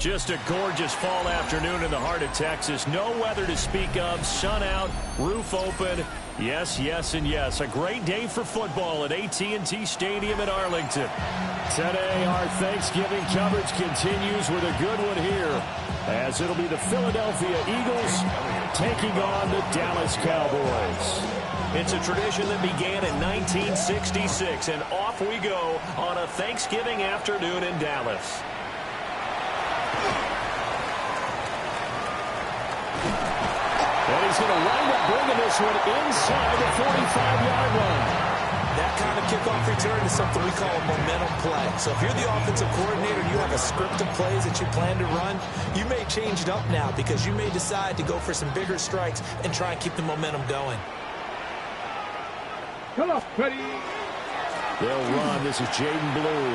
Just a gorgeous fall afternoon in the heart of Texas. No weather to speak of. Sun out, roof open. Yes, yes, and yes. A great day for football at AT&T Stadium in Arlington. Today, our Thanksgiving coverage continues with a good one here, as it'll be the Philadelphia Eagles taking on the Dallas Cowboys. It's a tradition that began in 1966, and off we go on a Thanksgiving afternoon in Dallas. And he's going to wind up bringing this one inside the 45-yard line. That kind of kickoff return is something we call a momentum play. So if you're the offensive coordinator and you have a script of plays that you plan to run, you may change it up now because you may decide to go for some bigger strikes and try and keep the momentum going. Come on, ready. They'll run. This is Jaden Blue.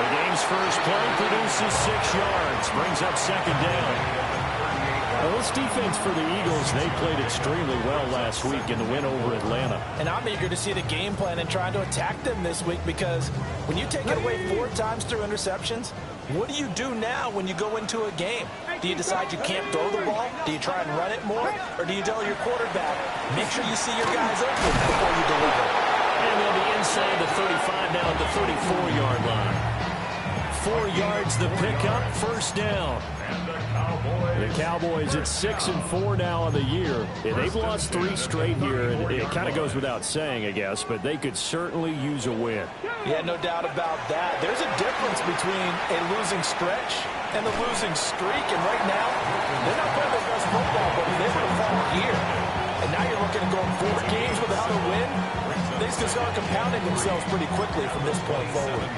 The game's first play produces 6 yards. Brings up second down. Well, this defense for the Eagles, they played extremely well last week in the win over Atlanta. And I'm eager to see the game plan and trying to attack them this week, because when you take it away 4 times through interceptions, what do you do now when you go into a game? Do you decide you can't throw the ball? Do you try and run it more? Or do you tell your quarterback, make sure you see your guys open before you deliver? And they'll be inside the 35 now at the 34-yard line. 4 yards the pickup, first down. The Cowboys at 6-4 now on the year. They've lost 3 straight here, and it kind of goes without saying, I guess, but they could certainly use a win. Yeah, no doubt about that. There's a difference between a losing stretch and a losing streak, and right now, they're not playing their best football, but they're going to fall here. And now you're looking at going 4 games without a win. Things can start compounding themselves pretty quickly from this point forward.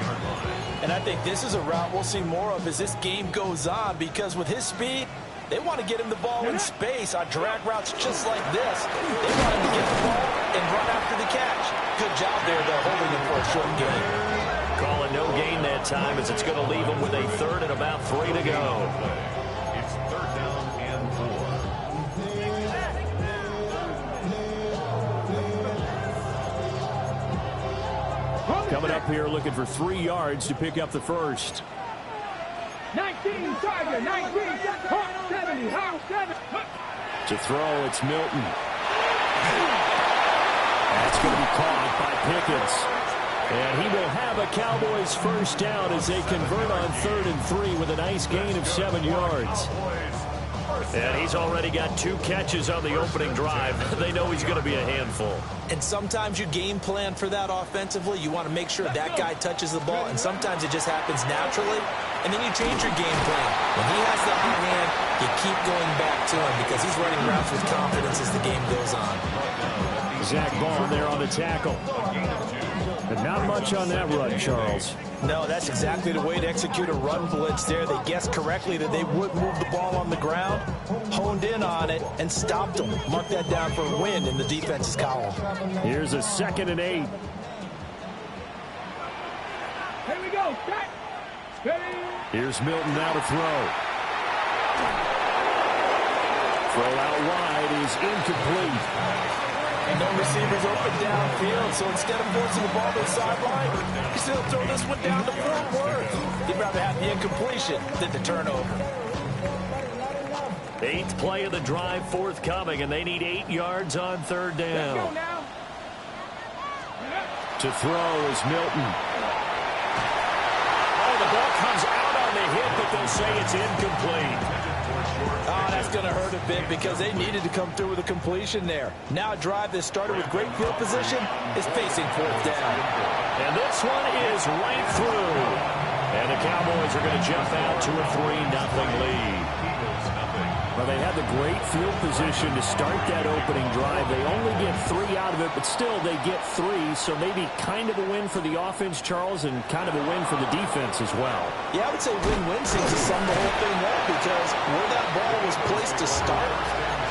And I think this is a route we'll see more of as this game goes on, because with his speed, they want to get him the ball in space on drag routes just like this. They want him to get the ball and run after the catch. Good job there, though, holding him for a short gain. Calling no gain that time, as it's going to leave him with a third and about 3 to go. It's third down and 4. Coming up here looking for 3 yards to pick up the first. 19, Tiger, 19, 70, 7. To throw, it's Milton. That's going to be caught by Pickens. And he will have a Cowboys first down as they convert on 3rd and 3 with a nice gain of 7 yards. And he's already got 2 catches on the opening drive. They know he's going to be a handful. And sometimes you game plan for that offensively. You want to make sure that guy touches the ball, and sometimes it just happens naturally. And then you change your game plan. When he has the hot hand, you keep going back to him because he's running routes with confidence as the game goes on. Zach Ball there on the tackle. But not much on that run, Charles. No, that's exactly the way to execute a run blitz there. They guessed correctly that they would move the ball on the ground, honed in on it, and stopped them. Mark that down for a win in the defense's column. Here's a 2nd and 8. Here we go. Ready. Here's Milton now to throw. Throw out wide is incomplete. And no receivers open downfield, so instead of forcing the ball to the sideline, you still throw this one down to Fort Worth. You'd rather have the incompletion than the turnover. 8th play of the drive forthcoming, and they need 8 yards on 3rd down. To throw is Milton. Oh, the ball comes out on the hit, but they'll say it's incomplete. Oh, that's going to hurt a bit because they needed to come through with a completion there. Now a drive that started with great field position is facing 4th down. And this one is right through. And the Cowboys are going to jump out to a 3-0 lead. Well, they had the great field position to start that opening drive. They only get 3 out of it, but still they get 3. So maybe kind of a win for the offense, Charles, and kind of a win for the defense as well. Yeah, I would say win-win seems to sum the whole thing up because where that ball was placed to start,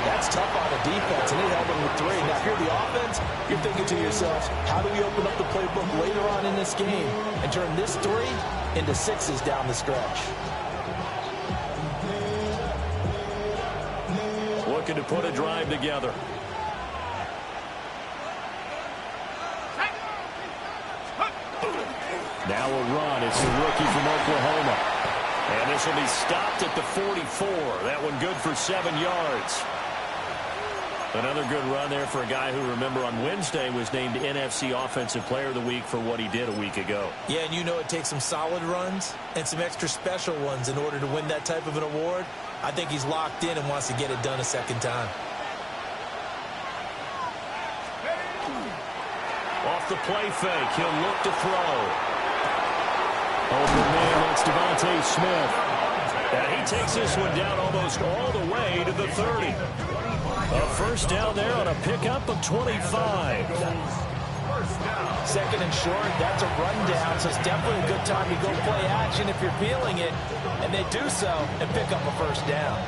that's tough on the defense, and they held them with 3. Now, if you're the offense, you're thinking to yourselves, how do we open up the playbook later on in this game and turn this 3 into 6s down the stretch? Looking to put a drive together. Now a run. It's the rookie from Oklahoma. And this will be stopped at the 44. That one good for 7 yards. Another good run there for a guy who, remember, on Wednesday was named NFC Offensive Player of the Week for what he did a week ago. Yeah, and you know it takes some solid runs and some extra special ones in order to win that type of an award. I think he's locked in and wants to get it done a second time. Off the play fake, he'll look to throw. Open man, that's Devontae Smith. And he takes this one down almost all the way to the 30. A first down there on a pickup of 25. Second and short, that's a rundown, so it's definitely a good time to go play action if you're feeling it. And they do so and pick up a first down.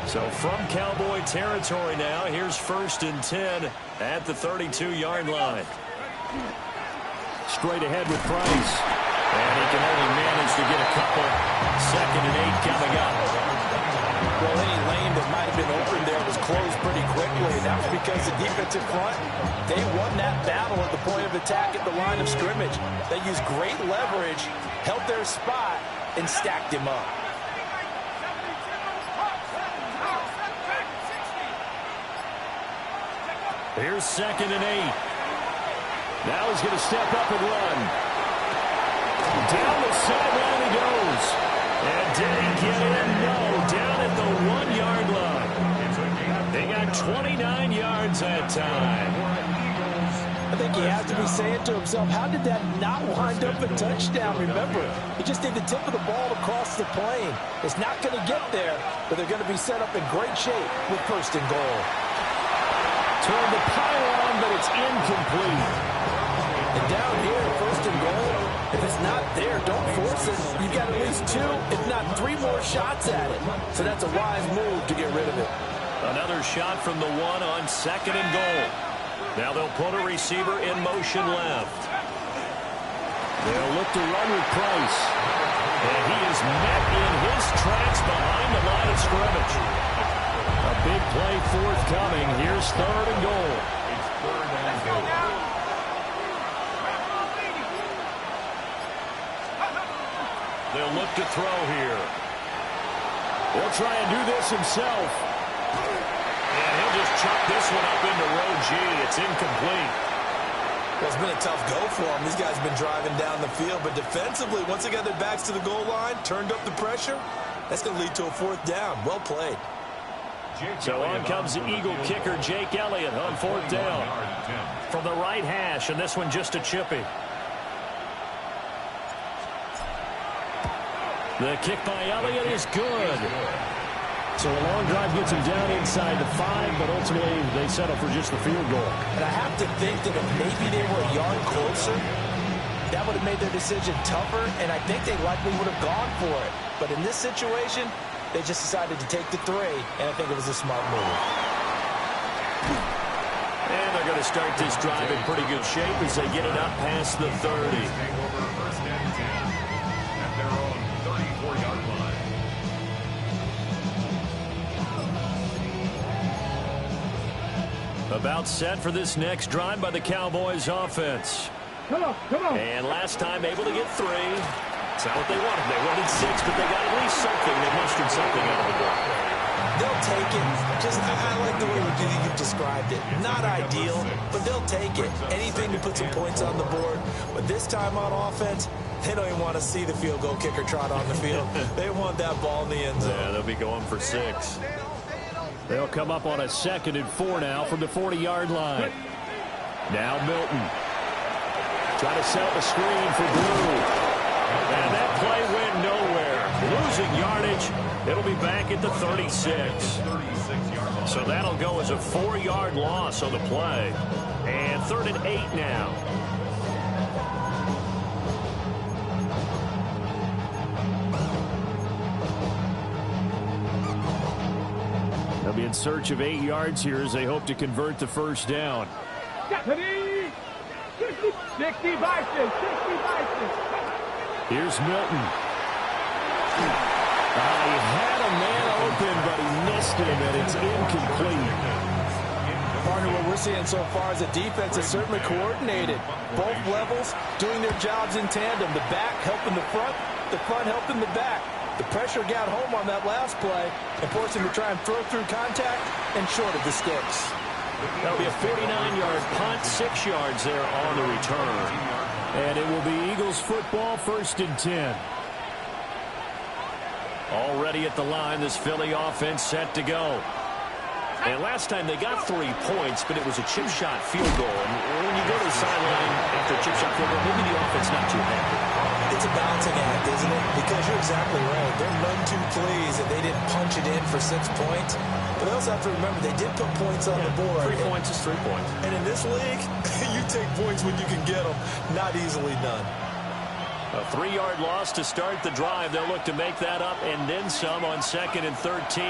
So from Cowboy territory now, here's 1st and 10 at the 32-yard line. Straight ahead with Price. And he can only manage to get a couple. 2nd and 8 coming up. Well, any lane that might have been open there was closed pretty quickly. And that was because the defensive front, they won that battle at the point of attack at the line of scrimmage. They used great leverage, held their spot, and stacked him up. Here's 2nd and 8. Now he's going to step up and run. Down the sideline he goes. And did he get in? No. Down at the 1-yard line. They got 29 yards that time. I think he has to be saying to himself, how did that not wind up a touchdown? Remember, he just need the tip of the ball to cross the plane. It's not going to get there, but they're going to be set up in great shape with 1st and goal. Toward the pylon, but it's incomplete. And down here, 1st and goal, if it's not there, don't force it. You've got at least 2, if not 3 more shots at it. So that's a wise move to get rid of it. Another shot from the 1 on 2nd and goal. Now they'll put a receiver in motion left. They'll look to run with Price. And he is met in his tracks behind the line of scrimmage. A big play forthcoming. Here's 3rd and goal. They'll look to throw here. He'll try and do this himself. And he'll just chuck this one up into row G. It's incomplete. Well, it's been a tough go for him. These guys have been driving down the field. But defensively, once they got their backs to the goal line, turned up the pressure, that's going to lead to a 4th down. Well played. So on comes the Eagle kicker, Jake Elliott, on 4th down. From the right hash, and this one just a chippy. The kick by Elliott is good. So a long drive gets him down inside the 5, but ultimately they settle for just the field goal. And I have to think that if maybe they were a yard closer, that would have made their decision tougher, and I think they likely would have gone for it. But in this situation, they just decided to take the 3, and I think it was a smart move. And they're going to start this drive in pretty good shape as they get it up past the 30. About set for this next drive by the Cowboys offense. Come on, come on. And last time able to get 3. It's not what they wanted. They wanted 6, but they got at least something. They mustered something out of the ball. They'll take it. I like the way you've described it. Not ideal, but they'll take it. Anything to put some points on the board. But this time on offense, they don't even want to see the field goal kicker trot on the field. They want that ball in the end zone. Yeah, they'll be going for 6. They'll come up on a 2nd and 4 now from the 40-yard line. Now Milton. Try to set up a screen for Blue. And that play went nowhere. Losing yardage. It'll be back at the 36. So that'll go as a 4-yard loss on the play. And 3rd and 8 now. They'll be in search of 8 yards here as they hope to convert the first down. 60 Vikings, 60 Vikings. Here's Milton. He had a man open, but he missed him, and it's incomplete. Partner, what we're seeing so far is the defense is certainly coordinated. Both levels doing their jobs in tandem. The back helping the front helping the back. The pressure got home on that last play and forced him to try and throw through contact and short of the sticks. That'll be a 49-yard punt, 6 yards there on the return. And it will be Eagles football, 1st and 10. Already at the line, this Philly offense set to go. And last time they got 3 points, but it was a chip shot field goal. And when you go to the sideline after a chip shot field goal, maybe the offense not too happy. It's a balancing act, isn't it? Because you're exactly right. They're none too pleased that they didn't punch it in for 6 points. But they also have to remember they did put points on the board. 3 points is 3 points. And in this league, you take points when you can get them. Not easily done. A 3-yard loss to start the drive. They'll look to make that up and then some on 2nd and 13.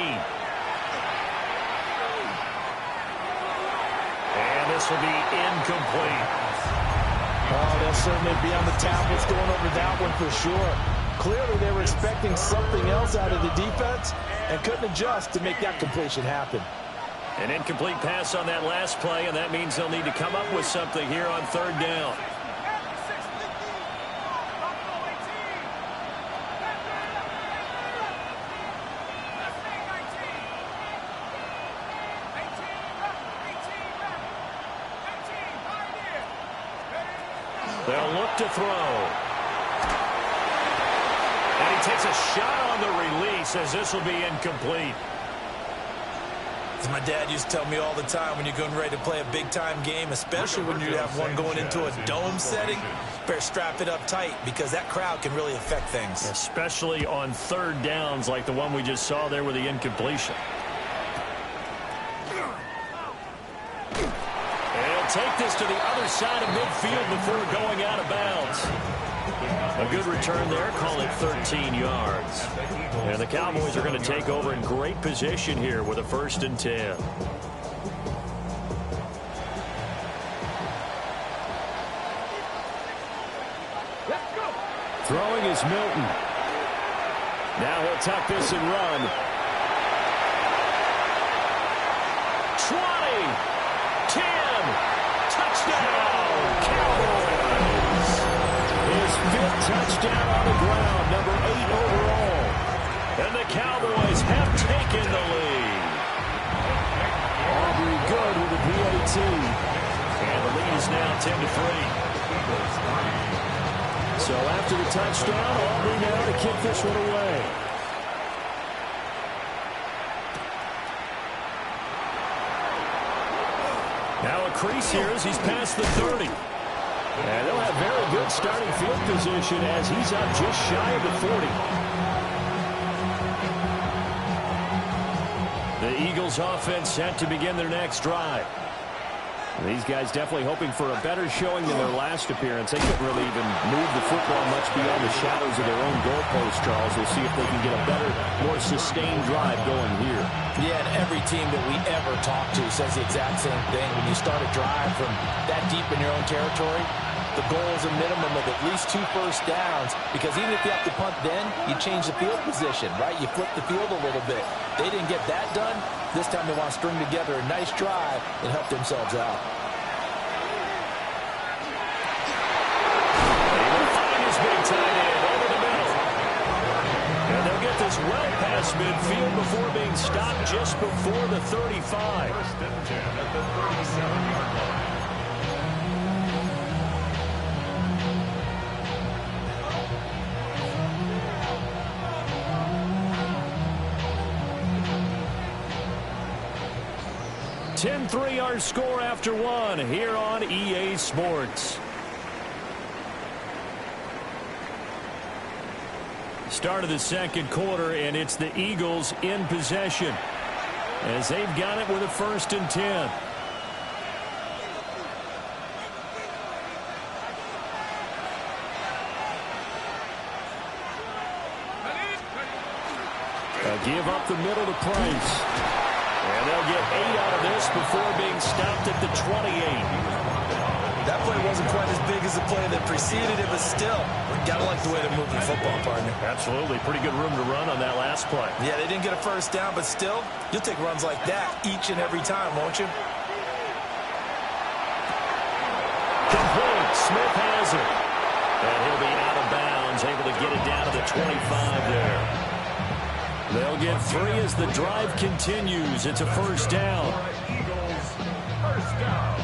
And this will be incomplete. Oh, they'll certainly be on the tablets going over that one for sure. Clearly, they were expecting something else out of the defense and couldn't adjust to make that completion happen. An incomplete pass on that last play, and that means they'll need to come up with something here on 3rd down. They'll look to throw. And he takes a shot on the release as this will be incomplete. As my dad used to tell me all the time, when you're getting ready to play a big-time game, especially when you have one going into a dome setting, better strap it up tight because that crowd can really affect things. Especially on 3rd downs like the one we just saw there with the incompletion. Take this to the other side of midfield before going out of bounds. A good return there, call it 13 yards. And the Cowboys are going to take over in great position here with a 1st and 10. Let's go. Throwing is Milton. Now he'll tuck this and run. 20, 10. Touchdown, Cowboys! His 5th touchdown on the ground, number 8 overall. And the Cowboys have taken the lead. Aubrey good with the PAT. And the lead is now 10-3. So after the touchdown, Aubrey now to kick this one away. Now a crease here as he's past the 30. And they'll have very good starting field position as he's up just shy of the 40. The Eagles offense set to begin their next drive. These guys definitely hoping for a better showing than their last appearance. They couldn't really even move the football much beyond the shadows of their own goalpost, Charles. We'll see if they can get a better, more sustained drive going here. Yeah, and every team that we ever talk to says the exact same thing. When you start a drive from that deep in your own territory, the goal is a minimum of at least 2 first downs, because even if you have to punt then, you change the field position, right? You flip the field a little bit. They didn't get that done. This time they want to string together a nice drive and help themselves out. They will find his big tight end over the middle. And they'll get this well past midfield before being stopped just before the 35. 1st and 10 at the 37-yard line. $10-3 our score after 1 here on EA Sports. Start of the 2nd quarter, and it's the Eagles in possession as they've got it with a 1st and 10. Give up the middle to Price. And they'll get 8 out of this before being stopped at the 28. That play wasn't quite as big as the play that preceded it, but still, gotta like the way they're moving the football, partner. Absolutely. Pretty good room to run on that last play. Yeah, they didn't get a 1st down, but still, you'll take runs like that each and every time, won't you? Smith has it. And he'll be out of bounds, able to get it down to the 25 there. They'll get 3 as the drive continues. It's a first down. Eagles, first down.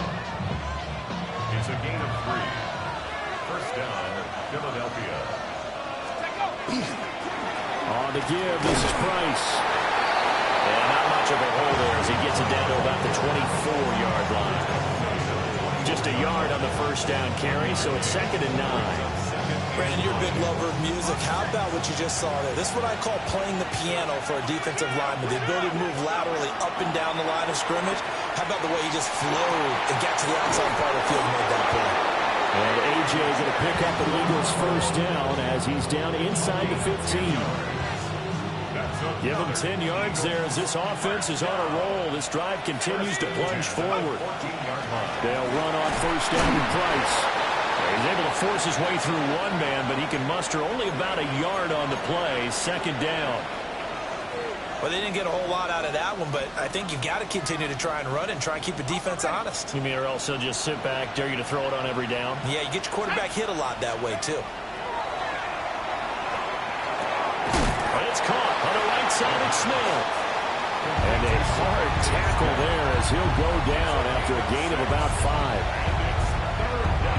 It's a gain of 3. First down, Philadelphia. On the give, this is Price. And not much of a hole there as he gets it down to about the 24-yard line. Just a yard on the first down carry, so it's 2nd and 9. Brandon, you're a big lover of music. How about what you just saw there? This is what I call playing the piano for a defensive lineman. The ability to move laterally up and down the line of scrimmage. How about the way he just flowed and got to the outside part of the field and made that play? And A.J. going to pick up an Eagles first down as he's down inside the 15. Give him 10 yards there as this offense is on a roll. This drive continues to plunge forward. They'll run on first down with Price. He's able to force his way through one man, but he can muster only about a yard on the play. 2nd down. Well, they didn't get a whole lot out of that one, but I think you've got to continue to try and run and try and keep the defense honest. You mean or else he'll just sit back, dare you to throw it on every down? Yeah, you get your quarterback hit a lot that way, too. But it's caught on the right side of Smith. And a hard tackle there as he'll go down after a gain of about 5.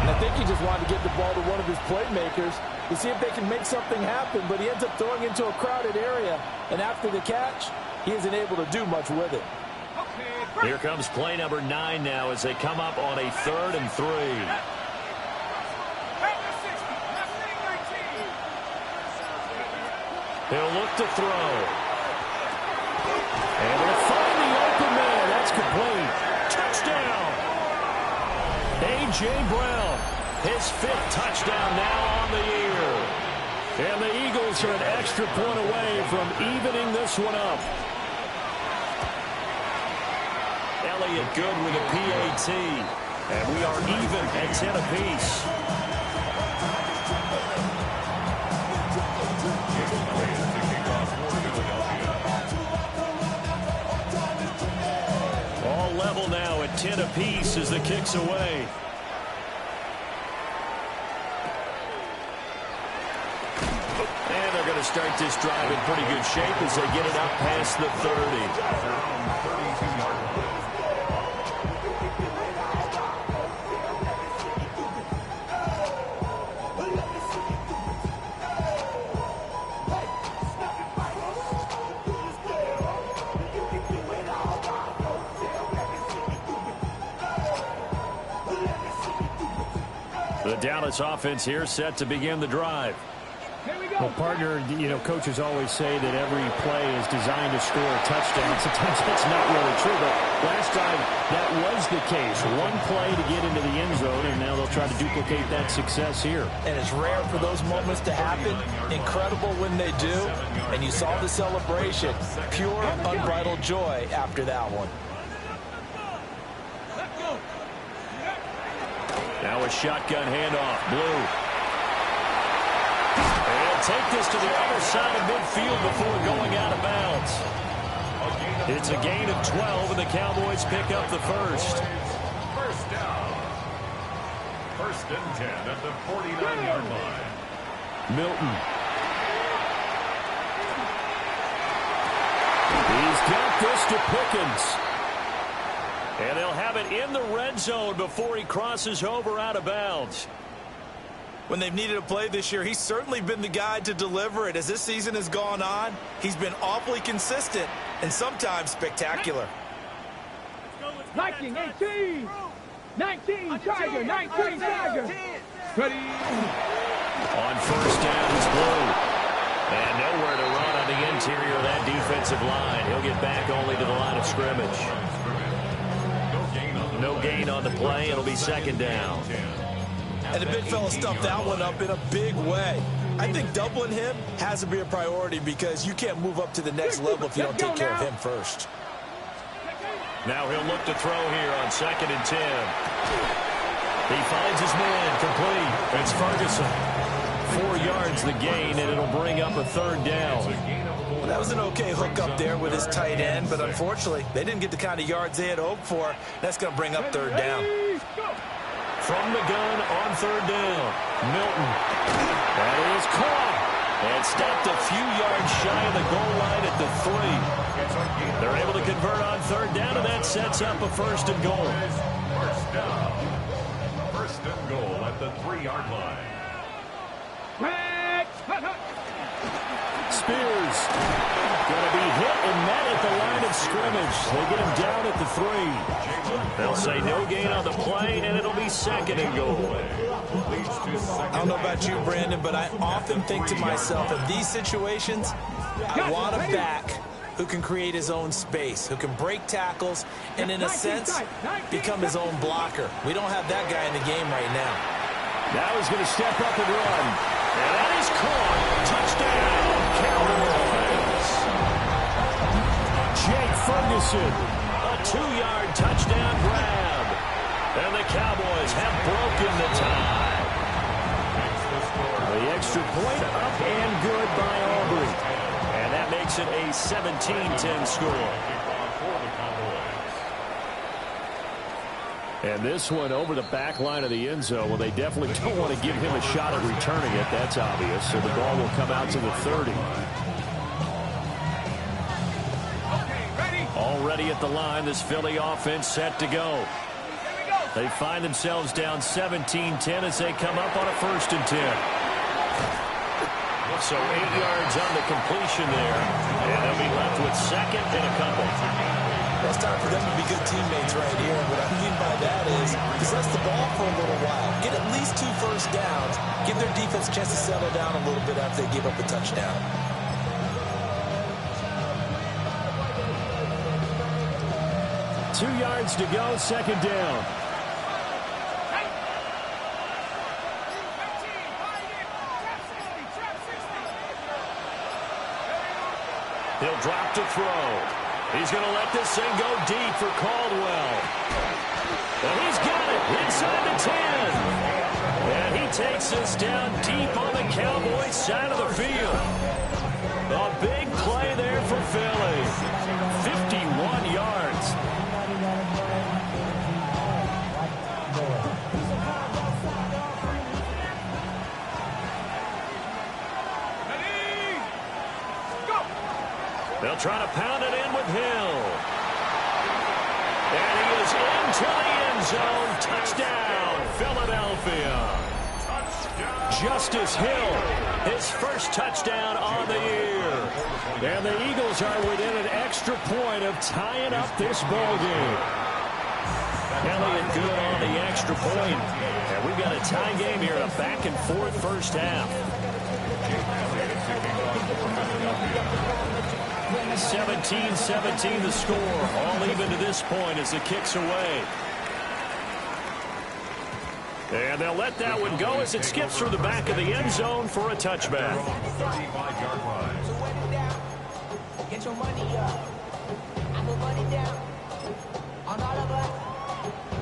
And I think he just wanted to get the ball to one of his playmakers to see if they can make something happen, but he ends up throwing into a crowded area, and after the catch, he isn't able to do much with it. Here comes play number 9 now as they come up on a 3rd and 3. He'll look to throw. And will find the open man. That's complete. Touchdown. A.J. Brown, his 5th touchdown now on the year. And the Eagles are an extra point away from evening this one up. Elliott good with a PAT. And we are even at 10 apiece. All level now at 10 apiece as the kick's away. And they're going to start this drive in pretty good shape as they get it up past the 30. The Dallas offense here set to begin the drive. Well, partner, you know, coaches always say that every play is designed to score a touchdown. Sometimes that's not really true, but last time that was the case. One play to get into the end zone, and now they'll try to duplicate that success here. And it's rare for those moments to happen. Incredible when they do. And you saw the celebration. Pure, unbridled joy after that one. Now a shotgun handoff. Blue. And take this to the other side of midfield before going out of bounds. It's a gain of 12, and the Cowboys pick up the first. First down. 1st and 10 at the 49-yard line. Milton. He's got this to Pickens. And they'll have it in the red zone before he crosses over out of bounds. When they've needed a play this year, he's certainly been the guy to deliver it. As this season has gone on, he's been awfully consistent and sometimes spectacular. 19, 18, 19, Tiger, 19, Tiger. Ready. On first down, it's Blue. And nowhere to run on the interior of that defensive line. He'll get back only to the line of scrimmage. No gain on the play. It'll be 2nd down. And the big fella stuffed that one up in a big way. I think doubling him has to be a priority because you can't move up to the next level if you don't take care of him first. Now he'll look to throw here on 2nd and 10. He finds his man complete. It's Ferguson. 4 yards the gain, and it'll bring up a 3rd down. Well, that was an okay hook up there with his tight end, but unfortunately, they didn't get the kind of yards they had hoped for. That's going to bring up 3rd down. from the gun on third down. Milton. That is caught. And stopped a few yards shy of the goal line at the 3. They're able to convert on third down, and that sets up a first and goal. First down. First and goal at the 3-yard line. Spears going to be hit and met at the line of scrimmage. They get him down at the 3. They'll say no gain on the play, and it'll be second and goal. I don't know about you, Brandon, but I often think to myself, in these situations, I want a back who can create his own space, who can break tackles, and in a sense, become his own blocker. We don't have that guy in the game right now. Now he's going to step up and run. And that is caught. Touchdown, Cowboys. Jake Ferguson, a 2-yard touchdown grab. And the Cowboys have broken the tie. The extra point up and good by Aubrey. And that makes it a 17-10 score. And this one over the back line of the end zone. Well, they definitely don't want to give him a shot at returning it. That's obvious. So the ball will come out to the 30. Already at the line, this Philly offense set to go. They find themselves down 17-10 as they come up on a first and 10. So 8 yards on the completion there. And they'll be left with second and a couple. It's time for them to be good teammates right here. And what I mean by that is possess the ball for a little while. Get at least 2 first downs. Give their defense a chance to settle down a little bit after they give up a touchdown. Two yards to go, second down. He'll drop to throw. He's going to let this thing go deep for Caldwell. And he's got it inside the 10. And he takes this down deep on the Cowboys side of the field. A big play there for Philly. 51 yards. They'll try to pound it in with Hill. And he is into the end zone. Touchdown, Philadelphia. Justice Hill, his first touchdown on the year. And the Eagles are within an extra point of tying up this ball game. Elliott good on the extra point. And we've got a tie game here, a back-and-forth first half. 17-17 the score. All even to this point as the kick's away. And they'll let that one go as it skips through the back of the end zone for a touchback. Get your money up. I put money down. On all of us.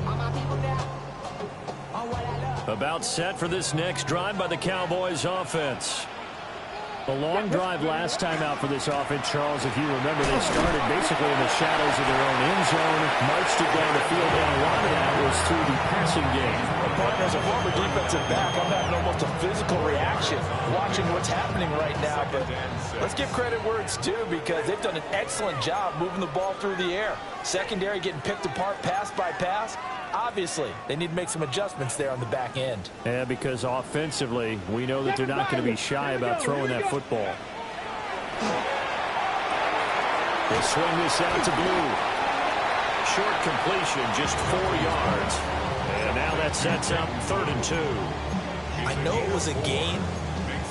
On my people down. On what I love. About set for this next drive by the Cowboys offense. A long drive last time out for this offense, Charles. If you remember, they started basically in the shadows of their own end zone, marched it down the field, and a lot of that was through the passing game. Partner, as a former defensive back, I'm having almost a physical reaction watching what's happening right now. But let's give credit where it's due because they've done an excellent job moving the ball through the air. Secondary getting picked apart pass by pass. Obviously, they need to make some adjustments there on the back end. Yeah, because offensively, we know that they're not going to be shy about throwing that football. They swing this out to Blue. Short completion, just 4 yards. And now that sets up 3rd and 2. I know it was a gain,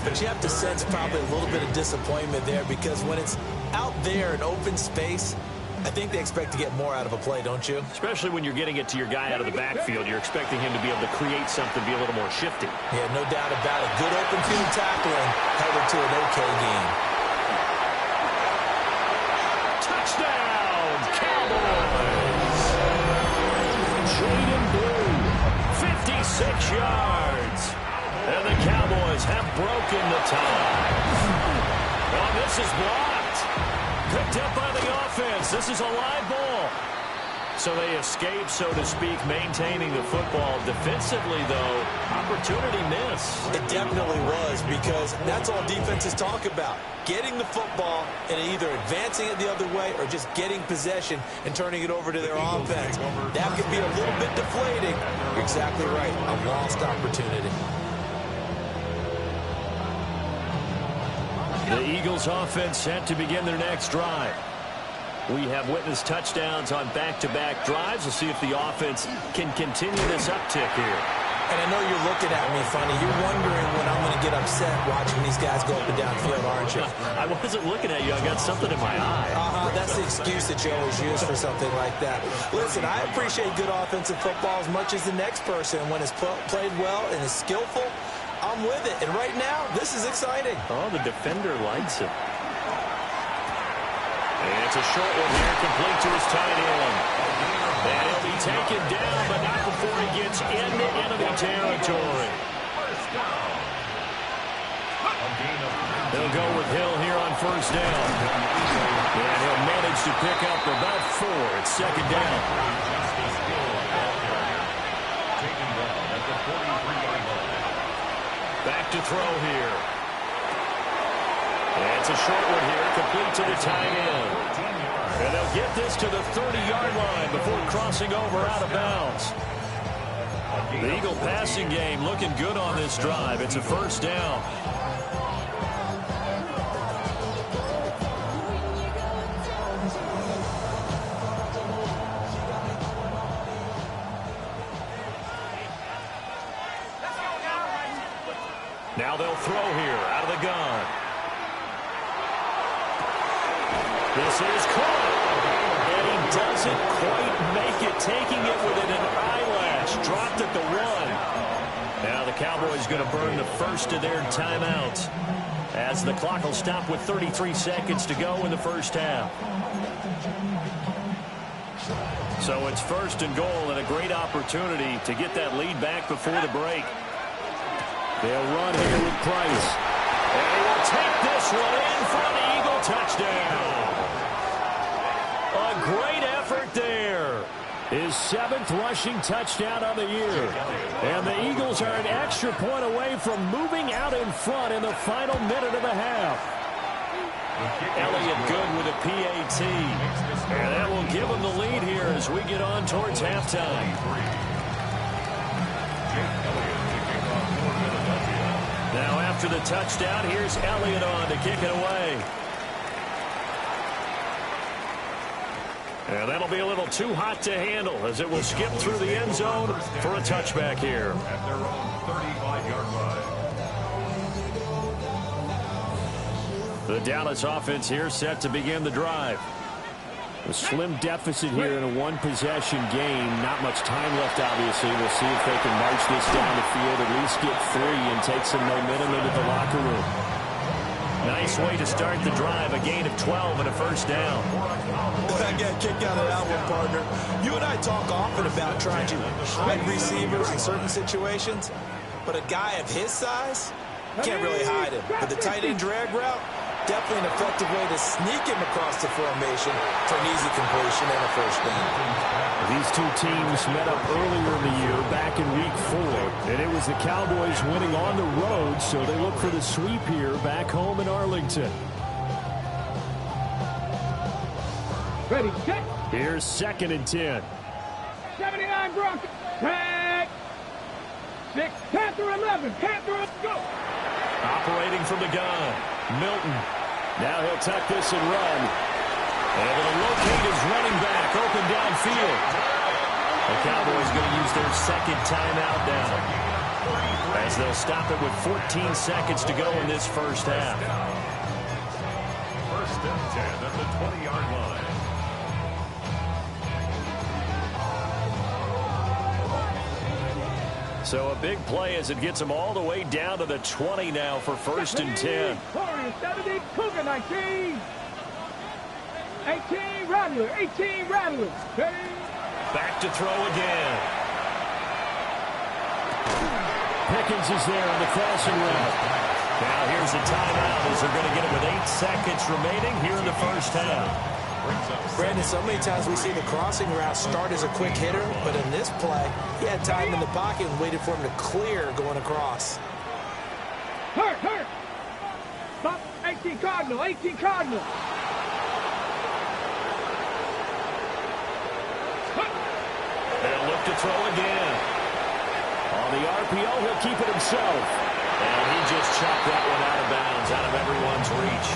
but you have to sense probably a little bit of disappointment there because when it's out there in open space, I think they expect to get more out of a play, don't you? Especially when you're getting it to your guy out of the backfield. You're expecting him to be able to create something, be a little more shifty. Yeah, no doubt about it. Good open field tackling held it to an okay game. Touchdown, Cowboys! Jaden Blue, 56 yards. And the Cowboys have broken the tie. Oh, this is blocked. Picked up by the offense. This is a live ball. So they escape, so to speak, maintaining the football. Defensively, though, opportunity miss. It definitely was, because that's all defenses talk about. Getting the football and either advancing it the other way or just getting possession and turning it over to their offense. That could be a little bit deflating. You're exactly right. A lost opportunity. The Eagles offense set to begin their next drive. We have witnessed touchdowns on back-to-back drives. We'll see if the offense can continue this uptick here. And I know you're looking at me funny. You're wondering when I'm going to get upset watching these guys go up and down the field, aren't you? I wasn't looking at you. I got something in my eye. That's the excuse that you always use for something like that. Listen, I appreciate good offensive football as much as the next person. When it's played well and is skillful, I'm with it. And right now, this is exciting. Oh, the defender likes it. And it's a short one here, complete to his tight end. And he'll be taken down, but not before he gets into enemy territory. They'll go with Hill here on first down. And he'll manage to pick up about 4. It's second down. Back to throw here. And it's a short one here, complete to the tight end. And they'll get this to the 30-yard line before crossing over out of bounds. The Eagle passing game looking good on this drive. It's a first down. Now they'll throw here out of the gun. This is caught. And he doesn't quite make it, taking it within an eyelash. Dropped at the 1. Now the Cowboys going to burn the first of their timeouts, as the clock will stop with 33 seconds to go in the first half. So it's first and goal, and a great opportunity to get that lead back before the break. They'll run here with Price. And he will take this one in for an Eagle touchdown. A great effort there. His 7th rushing touchdown of the year. And the Eagles are an extra point away from moving out in front in the final minute of the half. Elliott good with a PAT. And that will give him the lead here as we get on towards halftime. Now after the touchdown, here's Elliott on to kick it away. And that'll be a little too hot to handle as it will skip through the end zone for a touchback here. At their own 35-yard line. The Dallas offense here set to begin the drive. A slim deficit here in a one-possession game. Not much time left, obviously. We'll see if they can march this down the field, at least get 3 and take some momentum into the locker room. Nice way to start the drive. A gain of 12 and a first down. I got a kick out of that one, partner. You and I talk often about trying to hide receivers in certain situations, but a guy of his size, can't really hide him. But the tight end drag route, definitely an effective way to sneak him across the formation for an easy completion and a first down. These two teams met up earlier in the year, back in Week 4, and it was the Cowboys winning on the road, so they look for the sweep here back home in Arlington. Ready, set. Here's 2nd and 10. 79 Broncos. Tag. 6. Panther 11. Panther, go. Operating from the gun, Milton. Now he'll tuck this and run. And it'll locate his running back open downfield. The Cowboys going to use their 2nd timeout now, as they'll stop it with 14 seconds to go in this first half. First and 10 at the 20-yard line. So a big play as it gets them all the way down to the 20 now for first and 10. 70, Cougar 19. 18, Rattler. 18, Rattler. Back to throw again. Pickens is there on the crossing route. Now here's a timeout as they're going to get it with 8 seconds remaining here in the first half. Brandon, so many times we see the crossing route start as a quick hitter, but in this play, he had time in the pocket and waited for him to clear going across. Hurt. Stop. 18 Cardinal. 18 Cardinal. They'll look to throw again. On the RPO, he'll keep it himself. And he just chopped that one out of bounds, out of everyone's reach.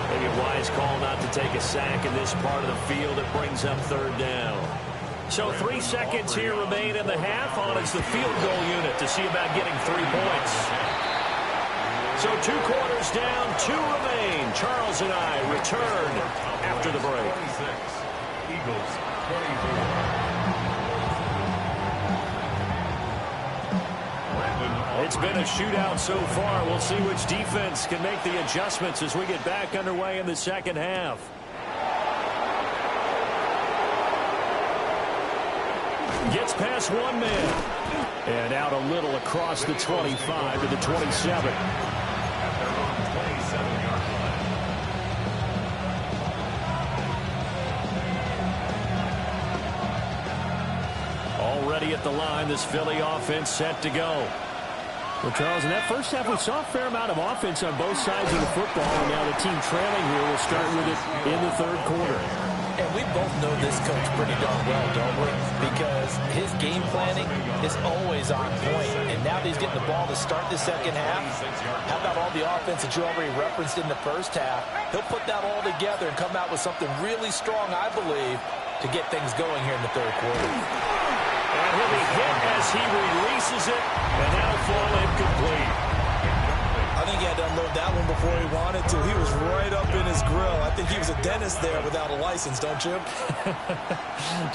Maybe a wise call not to take a sack in this part of the field. It brings up third down. So 3 seconds here remain in the half. On is the field goal unit to see about getting 3 points. So 2 quarters down, 2 remain. Charles and I return after the break. 26, Eagles 24. It's been a shootout so far. We'll see which defense can make the adjustments as we get back underway in the second half. Gets past 1 man. And out a little across the 25 to the 27. Already at the line, this Philly offense set to go. Well, Charles, in that first half, we saw a fair amount of offense on both sides of the football, and now the team trailing here will start with it in the third quarter. And we both know this coach pretty darn well, don't we? Because his game planning is always on point. And now that he's getting the ball to start the second half, how about all the offense that you already referenced in the first half? He'll put that all together and come out with something really strong, I believe, to get things going here in the third quarter. And he'll be hit as he releases it, and that'll fall incomplete. I think he had to unload that one before he wanted to. He was right up in his grill. I think he was a dentist there without a license, don't you?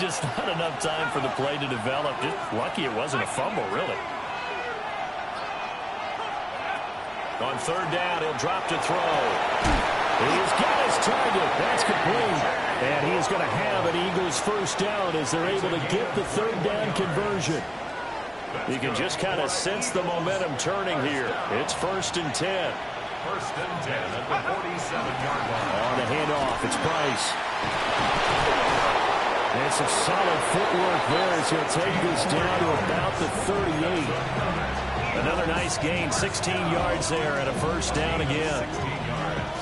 Just not enough time for the play to develop. Just lucky it wasn't a fumble, really. On third down, he'll drop to throw. He's got his target. That's complete. And he is going to have an Eagles first down as they're able to get the third down conversion. You can just kind of sense the momentum turning here. It's 1st and 10. 1st and 10 at the 47-yard line. On the handoff, it's Price. And some solid footwork there as he'll take this down to about the 38. Another nice gain, 16 yards there and a first down again. 16 yards.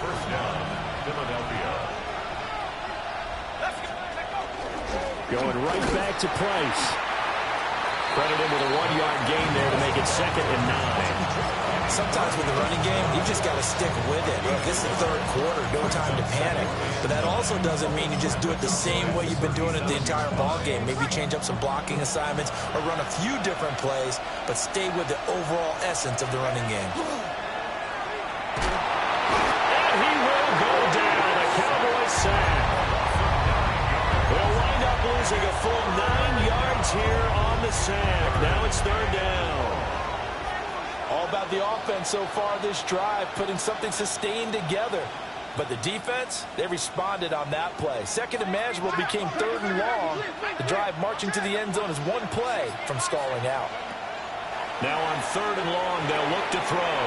First down, Philadelphia. Going right back to Price. Credit him with a 1-yard gain there to make it 2nd and 9. Sometimes with the running game, you just got to stick with it. Look, this is the third quarter, no time to panic. But that also doesn't mean you just do it the same way you've been doing it the entire ball game. Maybe change up some blocking assignments or run a few different plays, but stay with the overall essence of the running game. And he will go down, a Cowboys sack. They'll wind up losing a full 9 yards here on the sack. Now it's third down. All about the offense so far this drive, putting something sustained together. But the defense, they responded on that play. Second and manageable became 3rd and long. The drive marching to the end zone is 1 play from stalling out. Now on 3rd and long, they'll look to throw.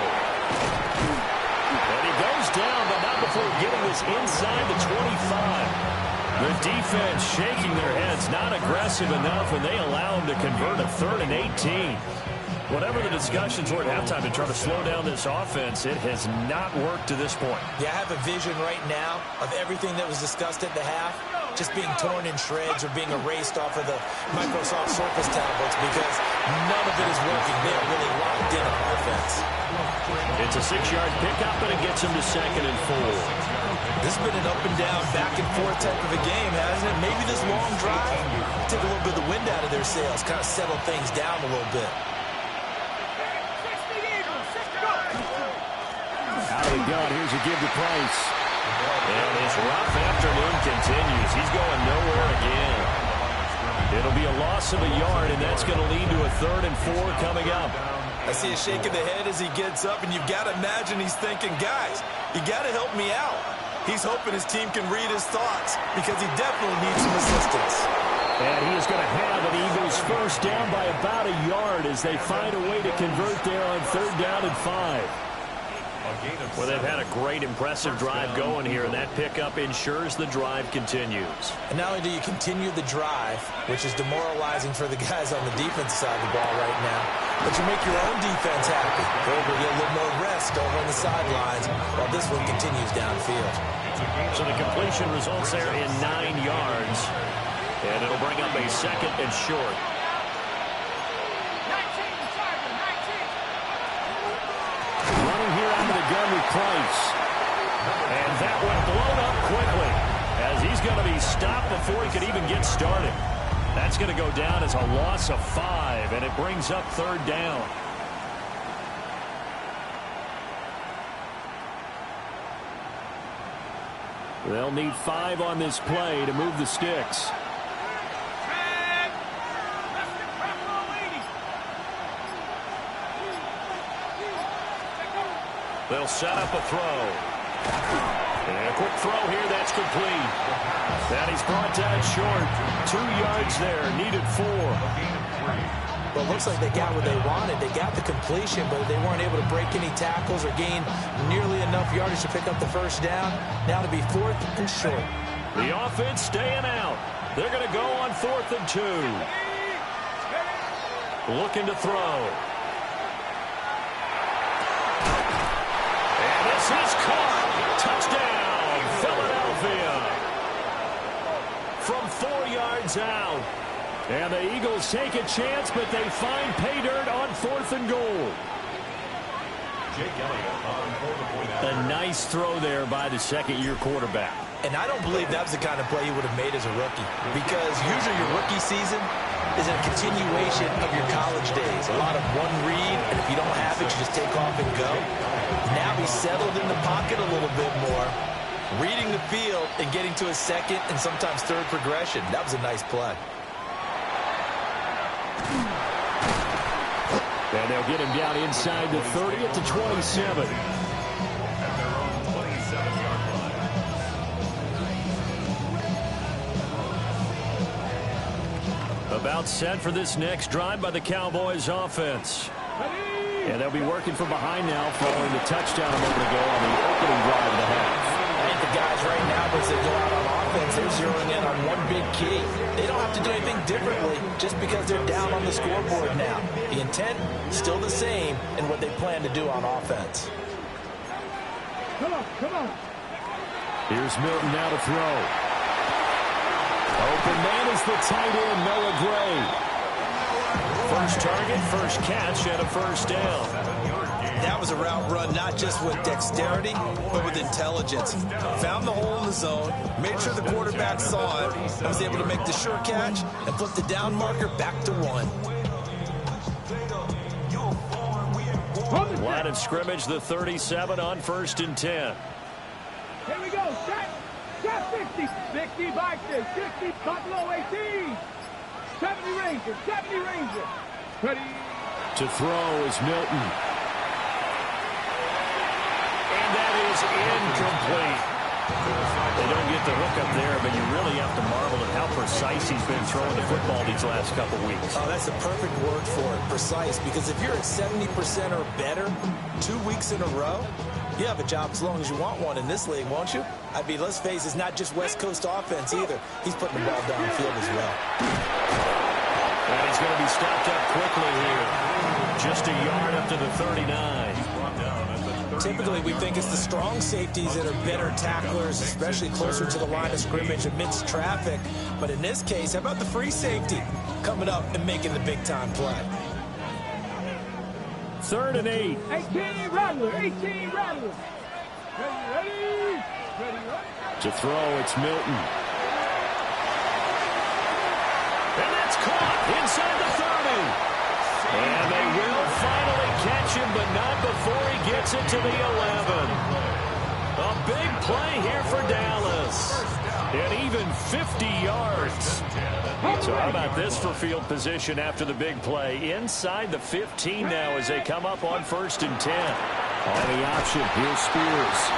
And he goes down, but not before getting this inside the 25. The defense shaking their heads, not aggressive enough, and they allow him to convert a 3rd and 18. Whatever the discussions were at halftime to try to slow down this offense, it has not worked to this point. Yeah, I have a vision right now of everything that was discussed at the half just being torn in shreds or being erased off of the Microsoft Surface tablets because none of it is working. They are really locked in on offense. It's a 6-yard pickup, and it gets him to 2nd and 4. This has been an up and down, back and forth type of a game, hasn't it? Maybe this long drive took a little bit of the wind out of their sails, kind of settle things down a little bit. Out of the gun, here's a give to Price. And his rough afternoon continues. He's going nowhere again. It'll be a loss of a yard, and that's going to lead to a 3rd and 4 coming up. I see a shake of the head as he gets up, and you've got to imagine he's thinking, guys, you got to help me out. He's hoping his team can read his thoughts because he definitely needs some assistance. And he is going to have an Eagles first down by about a yard as they find a way to convert there on 3rd down and 5. Well, they've had a great, impressive drive going here, and that pickup ensures the drive continues. And not only do you continue the drive, which is demoralizing for the guys on the defensive side of the ball right now, but you make your own defense happy. They're able to get a little more rest over on the sidelines while this one continues downfield. So the completion results there in 9 yards, and it'll bring up a 2nd and short. Running here out of the gun with Price. And that one blown up quickly as he's going to be stopped before he could even get started. That's going to go down as a loss of 5, and it brings up 3rd down. They'll need 5 on this play to move the sticks. They'll set up a throw. And a quick throw here, that's complete. That he's brought down short. 2 yards there, needed 4. Well, it looks like they got what they wanted. They got the completion, but they weren't able to break any tackles or gain nearly enough yardage to pick up the 1st down. Now to be 4th and short. The offense staying out. They're going to go on 4th and 2. Looking to throw. And this is caught. Touchdown, Philadelphia. From 4 yards out. And the Eagles take a chance, but they find pay dirt on 4th and goal. A nice throw there by the 2nd-year quarterback. And I don't believe that was the kind of play he would have made as a rookie, because usually your rookie season is a continuation of your college days. A lot of one read, and if you don't have it, you just take off and go. Now he's settled in the pocket a little bit more, reading the field and getting to his 2nd and sometimes 3rd progression. That was a nice play. And they'll get him down inside the 30 at the 27. About set for this next drive by the Cowboys offense. And they'll be working from behind now following the touchdown a moment ago on the opening drive of the half. I think the guys right now, as they go out on offense, they're zeroing in on one big key. They don't have to do anything differently just because they're down on the scoreboard now. The intent, still the same in what they plan to do on offense. Come on, come on. Here's Milton now to throw. Open man is the tight end, Noah Gray. First target, first catch, and a 1st down. That was a route run not just with dexterity, but with intelligence. Found the hole in the zone, made sure the quarterback saw it, and was able to make the sure catch and flip the down marker back to 1. Line of scrimmage, the 37 on 1st and 10. Here we go. Set. Set 50. 60 Vikings. 60 Buffalo 18. 70 Rangers. 70 Rangers. Ready. To throw is Milton. And that is incomplete. They don't get the hook up there, but you really have to marvel at how precise he's been throwing the football these last couple weeks. Oh, that's the perfect word for it, precise, because if you're at 70% or better 2 weeks in a row, you have a job as long as you want one in this league, won't you? I mean, let's face it, it's not just West Coast offense either. He's putting the ball downfield as well. And he's going to be stopped up quickly here. Just a yard up to the 39. Typically, we think it's the strong safeties that are better tacklers, especially closer to the line of scrimmage amidst traffic. But in this case, how about the free safety coming up and making the big-time play? 3rd and 8. 18 Rattler. 18 Rattler. Ready. To throw, it's Milton. And that's caught inside the 30. And they will finally catch him, but not before he gets it to the 11. A big play here for Dallas. And even 50 yards. So how about this for field position after the big play? Inside the 15 now as they come up on 1st and 10. On the option, here's Spears.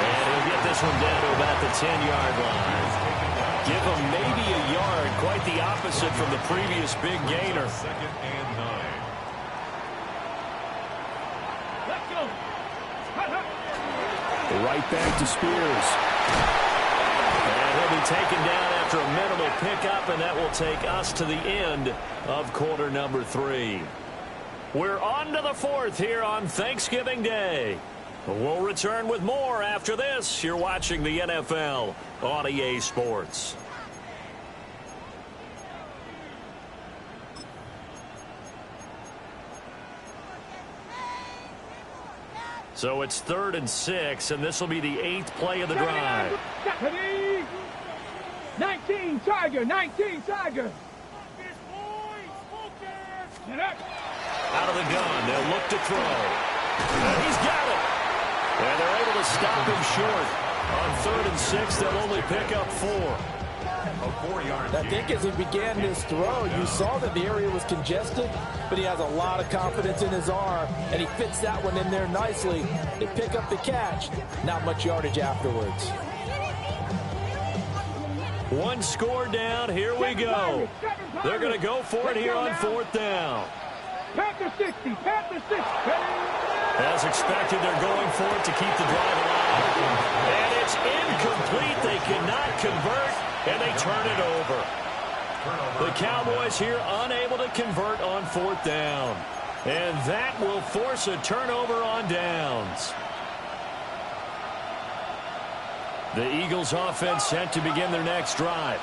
And he'll get this one down to about the 10-yard line. Give him maybe a yard, quite the opposite from the previous big gainer. 2nd and 9. Let's go. Right back to Spears. And he'll be taken down after a minimal pickup, and that will take us to the end of quarter number 3. We're on to the 4th here on Thanksgiving Day. We'll return with more after this. You're watching the NFL on EA Sports. So it's 3rd and 6, and this will be the 8th play of the drive. 19, Tiger, 19, Tiger. Out of the gun, they'll look to throw. And he's got it. And they're able to stop him short. On 3rd and 6, they'll only pick up 4. I think as he began this throw, you saw that the area was congested, but he has a lot of confidence in his arm, and he fits that one in there nicely. They pick up the catch, not much yardage afterwards. One score down, here we go. They're going to go for it here on 4th down. Panther 60, Panther 60. As expected, they're going for it to keep the drive alive. And it's incomplete. They cannot convert, and they turn it over. The Cowboys here unable to convert on 4th down. And that will force a turnover on downs. The Eagles offense set to begin their next drive.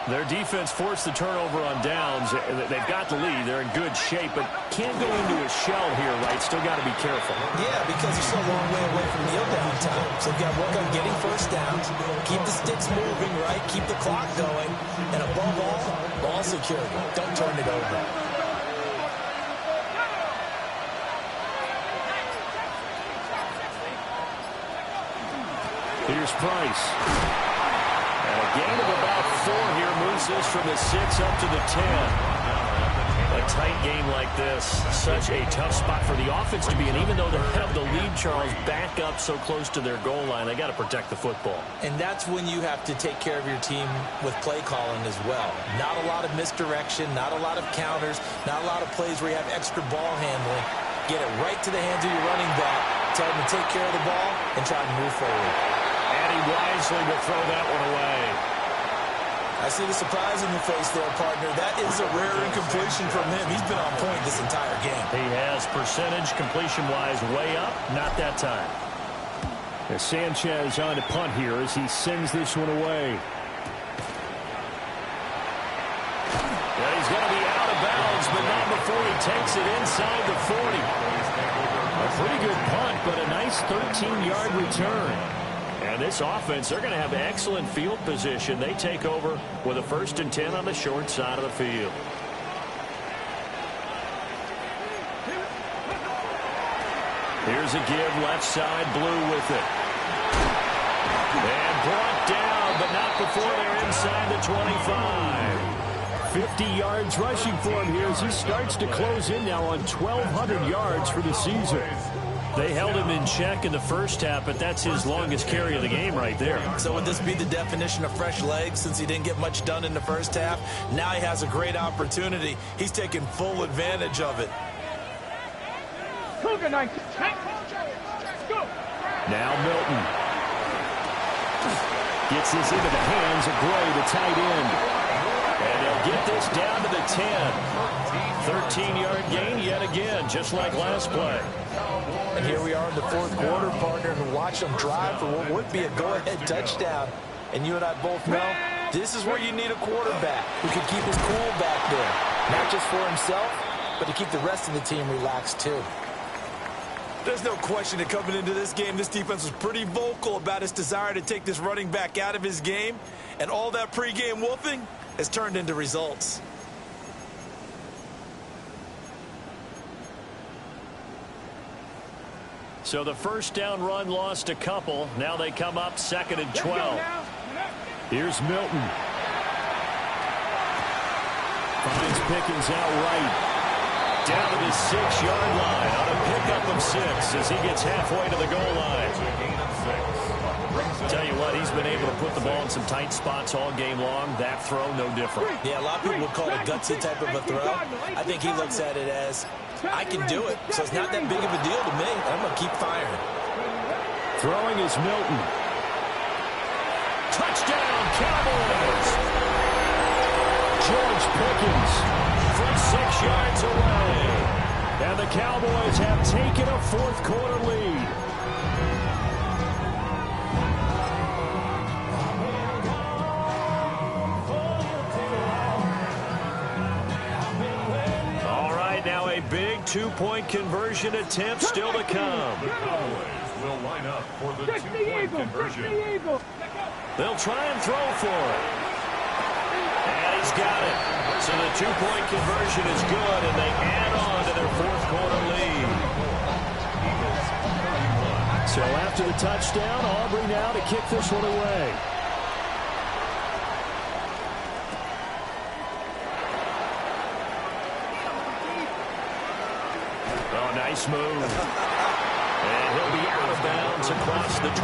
Their defense forced the turnover on downs. They've got the lead. They're in good shape, but can't go into a shell here, right? Still got to be careful. Yeah, because they're still a long way away from kneel down time. So they've got to work on getting first downs, keep the sticks moving, right? Keep the clock going. And above all, ball security. Don't turn it over. Here's Price. And a gain of about 4 here moves this from the 6 up to the 10. A tight game like this, such a tough spot for the offense to be in. Even though they have the lead, Charles, back up so close to their goal line, they got to protect the football. And that's when you have to take care of your team with play calling as well. Not a lot of misdirection, not a lot of counters, not a lot of plays where you have extra ball handling. Get it right to the hands of your running back, tell them to take care of the ball, and try to move forward. And he wisely will throw that one away. I see the surprise in your face there, partner. That is a rare incompletion from him. He's been on point this entire game. He has percentage completion-wise way up. Not that time. As Sanchez on to punt here as he sends this one away. Yeah, he's going to be out of bounds, but not before he takes it inside the 40. A pretty good punt, but a nice 13-yard return. And this offense, they're going to have excellent field position. They take over with a 1st and 10 on the short side of the field. Here's a give, left side, Blue with it. And brought down, but not before they're inside the 25. 50 yards rushing for him here as he starts to close in now on 1,200 yards for the season. They held him in check in the first half, but that's his longest carry of the game right there. So would this be the definition of fresh legs since he didn't get much done in the first half? Now he has a great opportunity. He's taking full advantage of it. Cougar 19. Go. Now Milton. Gets this into the hands of Gray, the tight end. And they'll get this down to the 10. 13-yard gain yet again, just like last play. And here we are in the 4th quarter, partner, and watch them drive for what would be a go-ahead touchdown. And you and I both know this is where you need a quarterback who can keep his cool back there. Not just for himself, but to keep the rest of the team relaxed too. There's no question that coming into this game, this defense was pretty vocal about its desire to take this running back out of his game. And all that pregame wolfing has turned into results. So the 1st down run lost a couple. Now they come up 2nd and 12. Here's Milton. Finds Pickens out right. Down to the 6-yard line on a pickup of 6 as he gets halfway to the goal line. Tell you what, he's been able to put the ball in some tight spots all game long. That throw, no different. Yeah, a lot of people would call it a gutsy type of a throw. I think he looks at it as, I can do it, so it's not that big of a deal to me. I'm going to keep firing. Throwing is Milton. Touchdown, Cowboys! George Pickens from 6 yards away. And the Cowboys have taken a fourth-quarter lead. All right, now a big two-point conversion attempt still to come. The Cowboys will line up for the two-point conversion. They'll try and throw for it. And he's got it. So the two-point conversion is good, and they add on to their fourth-quarter lead. So after the touchdown, Aubrey now to kick this one away. Oh, nice move. And he'll be out of bounds across the 25.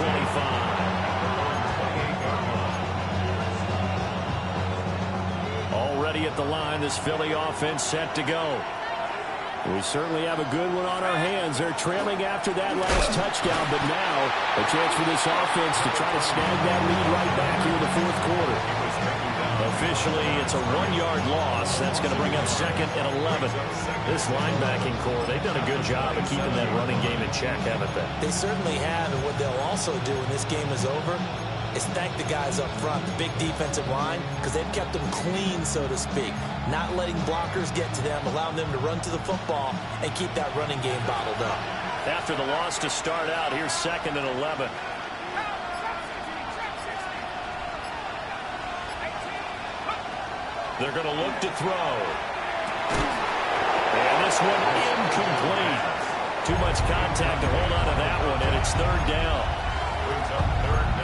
Already at the line, this Philly offense set to go. We certainly have a good one on our hands. They're trailing after that last touchdown, but now a chance for this offense to try to snag that lead right back here in the fourth quarter. Officially, it's a 1-yard loss. That's going to bring up second and 11. This linebacking core, they've done a good job of keeping that running game in check, haven't they? They certainly have, and what they'll also do when this game is over is thank the guys up front, the big defensive line, because they've kept them clean, so to speak. Not letting blockers get to them, allowing them to run to the football and keep that running game bottled up. After the loss to start out, here's second and 11. They're going to look to throw. And this one incomplete. Too much contact to hold on to that one, and it's third down.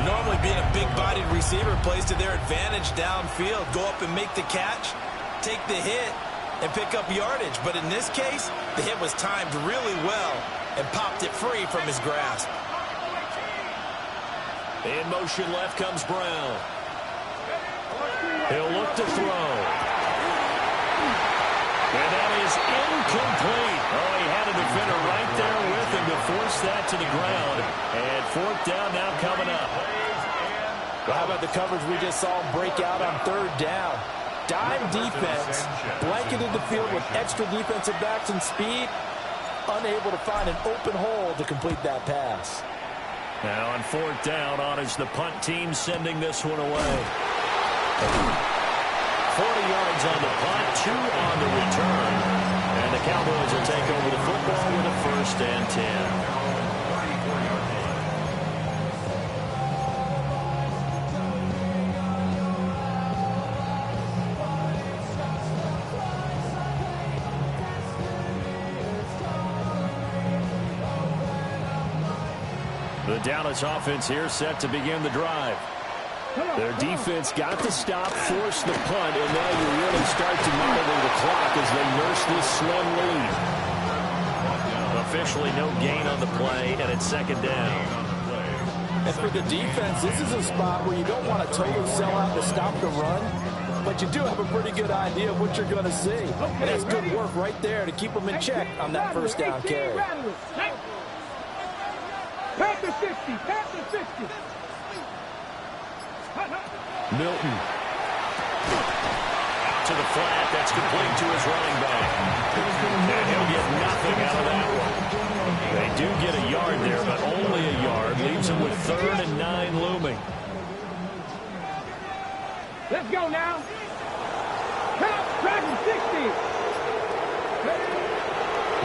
Normally being a big-bodied receiver plays to their advantage downfield. Go up and make the catch, take the hit, and pick up yardage. But in this case, the hit was timed really well and popped it free from his grasp. In motion left comes Brown. He'll look to throw. And that is incomplete. Oh, he had a defender right there with him to force that to the ground. And fourth down now coming up. Well, how about the coverage we just saw break out on third down? Dime defense, blanketed the field with extra defensive backs and speed, unable to find an open hole to complete that pass. Now on fourth down, on is the punt team sending this one away. 40 yards on the punt, 2 on the return. And the Cowboys will take over the football with a first and 10. The Dallas offense here set to begin the drive. Their defense got to stop, force the punt, and now you really start to monitor the clock as they nurse this slim lead. Officially no gain on the play, and it's second down. And for the defense, this is a spot where you don't want to totally sell out to stop the run, but you do have a pretty good idea of what you're going to see. And that's good work right there to keep them in check on that first down carry. Panther 50, Panther 50. Milton. Out to the flat. That's complete to his running back. And he'll get nothing out of that one. They do get a yard there, but only a yard. Leaves him with 3rd and 9 looming. Let's go now. Count, Dragon 60.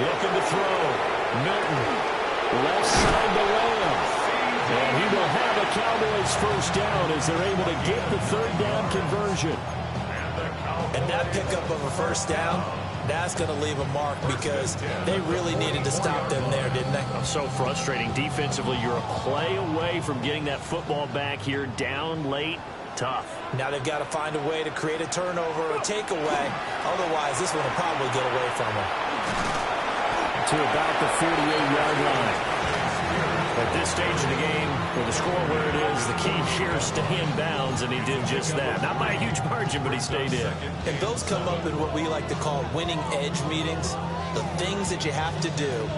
Looking to throw. Milton. Left side to Lamb. And he will have a Cowboys first down as they're able to get the third down conversion. And that pickup of a first down, that's going to leave a mark because they really needed to stop them there, didn't they? So frustrating. Defensively, you're a play away from getting that football back here down late. Tough. Now they've got to find a way to create a turnover or a takeaway. Otherwise, this one will probably get away from them. To about the 48-yard line. At this stage of the game, with the score where it is, the key here is stay in bounds, and he did just that. Not by a huge margin, but he stayed in. And those come up in what we like to call winning edge meetings. The things that you have to do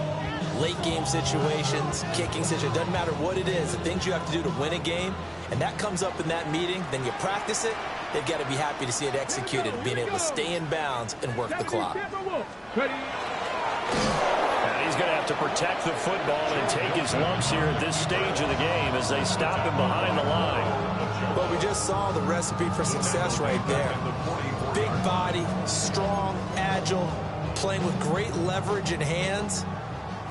late game situations, kicking situations, doesn't matter what it is, the things you have to do to win a game, and that comes up in that meeting, then you practice it, they've got to be happy to see it executed, being able to stay in bounds and work the clock. And he's going to have to protect the football and take his lumps here at this stage of the game as they stop him behind the line. Well, we just saw the recipe for success right there. Big body, strong, agile, playing with great leverage in hands.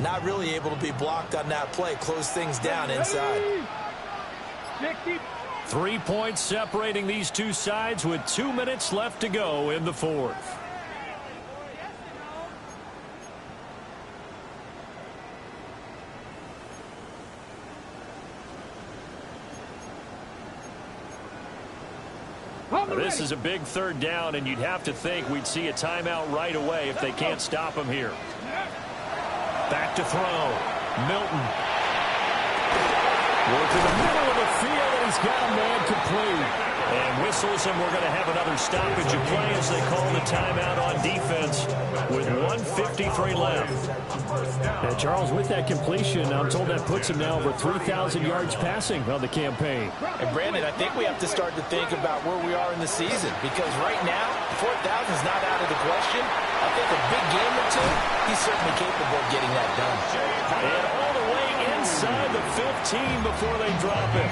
Not really able to be blocked on that play. Close things down inside. 3 points separating these two sides with 2 minutes left to go in the fourth. This is a big third down, and you'd have to think we'd see a timeout right away if they can't stop him here. Back to throw. Milton. Working the middle of the field, and he's got a man complete. And whistles, and we're going to have another stoppage of play as they call the timeout on defense with 1:53 left. And Charles, with that completion, I'm told that puts him now over 3,000 yards passing on the campaign. And Brandon, I think we have to start to think about where we are in the season, because right now, 4,000 is not out of the question. I think a big game or two, he's certainly capable of getting that done. And all the way inside the 15 before they drop it.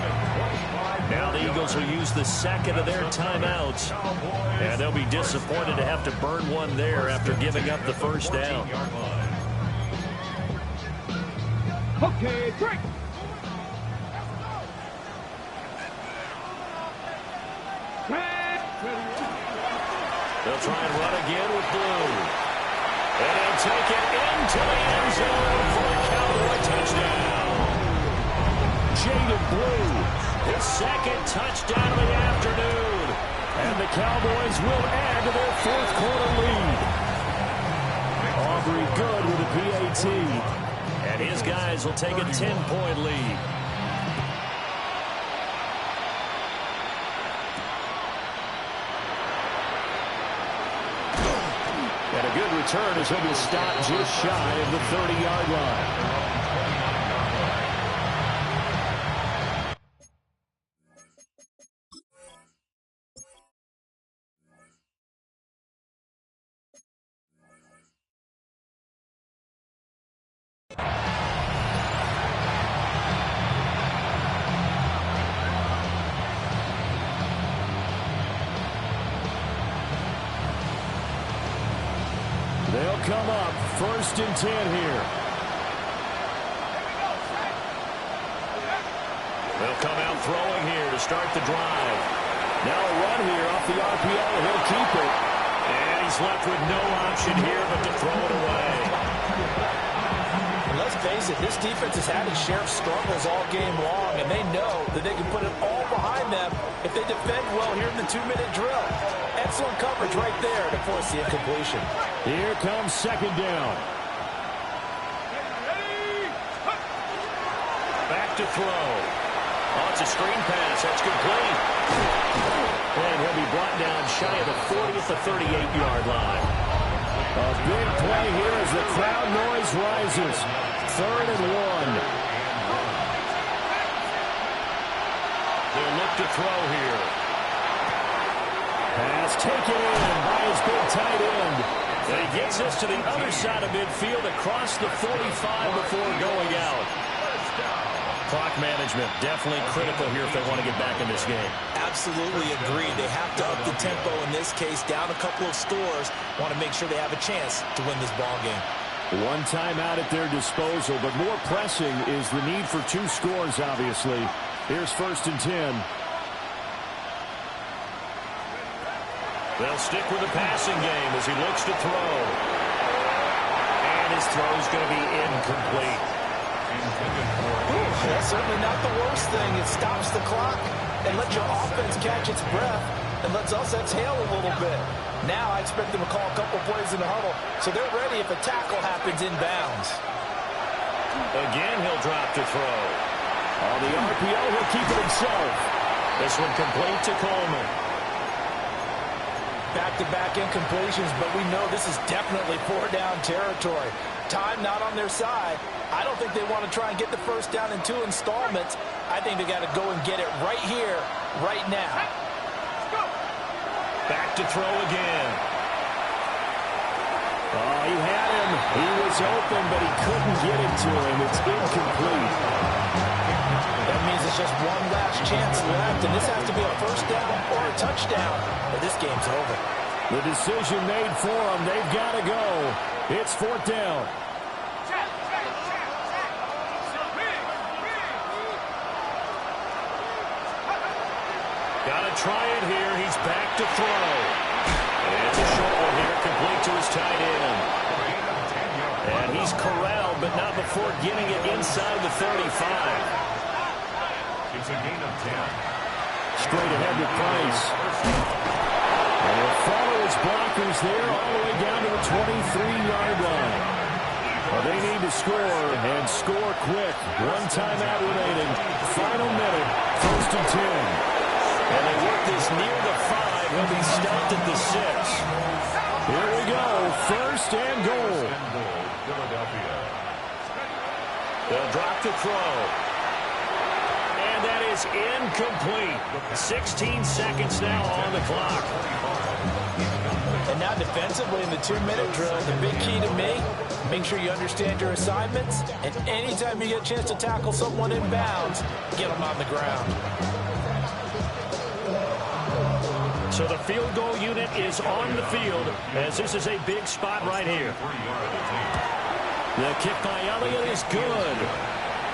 Now the Eagles will use the second of their timeouts, and they'll be disappointed to have to burn one there after giving up the first down. Okay, break. They'll try and run again with Blue. And they'll take it into the end zone for a Cowboy touchdown. Jaded Blue, his second touchdown of the afternoon. And the Cowboys will add to their fourth quarter lead. Aubrey Good with a PAT. And his guys will take a 10-point lead. And a good return as he'll be stopped just shy of the 30-yard line. They'll come up 1st and 10 here. They'll come out throwing here to start the drive. Now a run here off the RPO. He'll keep it. And he's left with no option here but to throw it away. And let's face it, this defense has had its share of struggles all game long, and they know that they can put it all behind them if they defend well here in the 2-minute drill. Excellent coverage right there to force the incompletion. Here comes second down. Back to throw. Oh, it's a screen pass. That's complete. And he'll be brought down shy of the 40 at the 38-yard line. A big play here as the crowd noise rises. 3rd and 1. They'll look to throw here. Pass taken in by his big tight end. And he gets us to the other side of midfield across the 45 before going out. Clock management definitely critical here if they want to get back in this game. Absolutely agree. They have to up the tempo in this case, down a couple of scores. Want to make sure they have a chance to win this ball game. One timeout at their disposal, but more pressing is the need for 2 scores, obviously. Here's 1st and 10. They'll stick with the passing game as he looks to throw. And his throw's going to be incomplete. That's certainly not the worst thing. It stops the clock and lets your offense catch its breath and lets us exhale a little bit. Now I expect them to call a couple plays in the huddle so they're ready if a tackle happens inbounds. Again, he'll drop to throw. On the RPO, he'll keep it himself. This one complete to Coleman. Back-to-back incompletions, but we know this is definitely 4-down territory. time not on their side. I don't think they want to try and get the first down in 2 installments. I think they got to go and get it right here, right now. Back to throw again. Oh, he had him. He was open, but he couldn't get it to him. It's incomplete. That means it's just one last chance left, and this has to be a first down or a touchdown, or this game's over. The decision made for them. They've got to go. It's 4th down. Got to try it here. He's back to throw. And the short one here, complete to his tight end. And he's corralled, but not before getting it inside the 35. It's a gain of 10. Straight ahead with Price. And he'll follow his blockers there all the way down to the 23-yard line. Well, they need to score, and score quick. 1 timeout remaining. Final minute, 1st and 10. And they work this near the 5. He'll be stopped at the 6. Here we go. 1st and goal. Philadelphia. They'll drop the throw. And that is incomplete. 16 seconds now on the clock. And now defensively in the 2-minute drill, the big key to me, make sure you understand your assignments, and anytime you get a chance to tackle someone in bounds, get them on the ground. So the field goal unit is on the field, as this is a big spot right here. The kick by Elliott is good.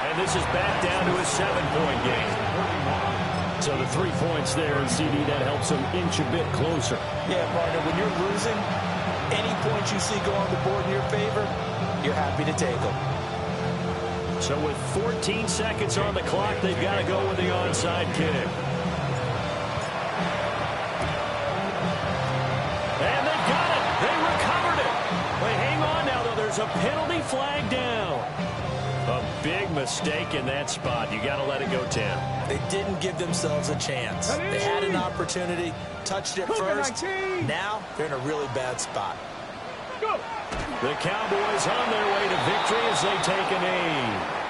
And this is back down to a 7-point game. So the 3 points there, and CD, that helps them inch a bit closer. Yeah, partner, when you're losing, any points you see go on the board in your favor, you're happy to take them. So with 14 seconds on the clock, they've got to go with the onside kick. And they've got it. They recovered it. Wait, hang on now, though. There's a penalty flag down. A big mistake in that spot. You got to let it go, Tim. They didn't give themselves a chance. They had an opportunity, touched it first. Now they're in a really bad spot. Go. The Cowboys on their way to victory as they take a knee.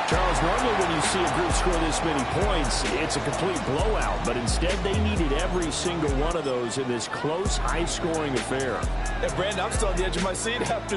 Charles, normally when you see a group score this many points, it's a complete blowout. But instead, they needed every single one of those in this close, high-scoring affair. Yeah, Brandon, I'm still on the edge of my seat after